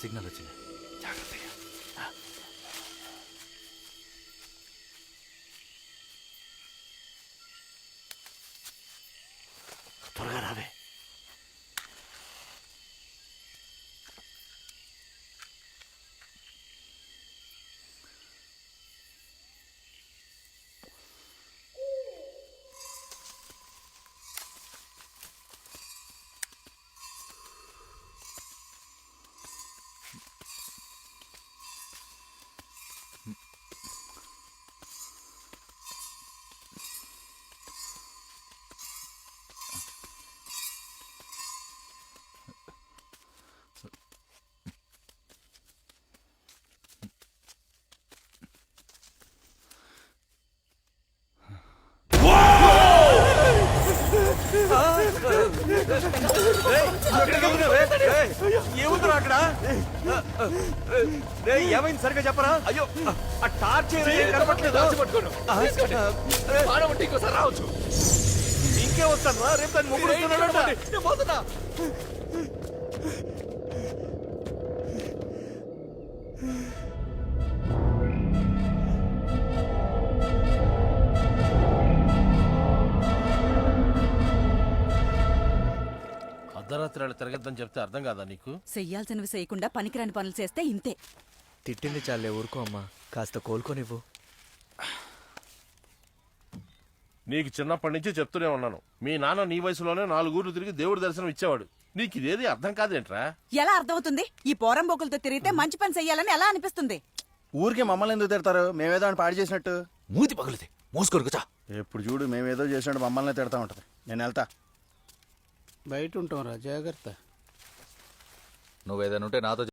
Signal వచ్చింది, జాగ్రత్తగా. త్వరగా రావే. ఏముందిరా అక్కడ? ఏమైంది సరిగ్గా చెప్పరా? అయ్యో ఆ టార్చ్ కనపట్లేదు. ఇంకోసారి రావచ్చు. ఇంకే వస్తాను రా, రేపు దాన్ని ముగ్గురు వస్తున్నాడంట. అర్ధరాత్రి తిరగద్దని చెప్తే అర్థం కాదా నీకు? చెయ్యాల్సినవి చేయకుండా పనికిరాని పనులు చేస్తే ఇంతే. తిట్టింది చాలే, ఊరుకో అమ్మా, కాస్త కోలుకోనివ్వు. నీకు చిన్నప్పటి నుంచి చెప్తూనే ఉన్నాను, మీ నాన్న నీ వయసులోనే 4 ఊర్లు తిరిగి దేవుడి దర్శనం ఇచ్చేవాడు. నీకు ఇదేది అర్థం కాదేంట్రా? ఎలా అర్థమవుతుంది? ఈ పోరంబోకులతో తిరిగితే మంచి పని చెయ్యాలని ఎలా అనిపిస్తుంది? ఊరికే మమ్మల్ని ఎందుకు తిడతారు? మేమేదో అని పాడు చేసినట్టు. మూతి పగులుది, మూసుకొని కూర్చో. ఎప్పుడు చూడు మేమేదో చేసినట్టు మమ్మల్ని తిడతా ఉంటది. నేను వెళ్తా. బయట ఉంటాం రా, జాగ్రత్త. నువ్వేదైనా ఉంటే నాతో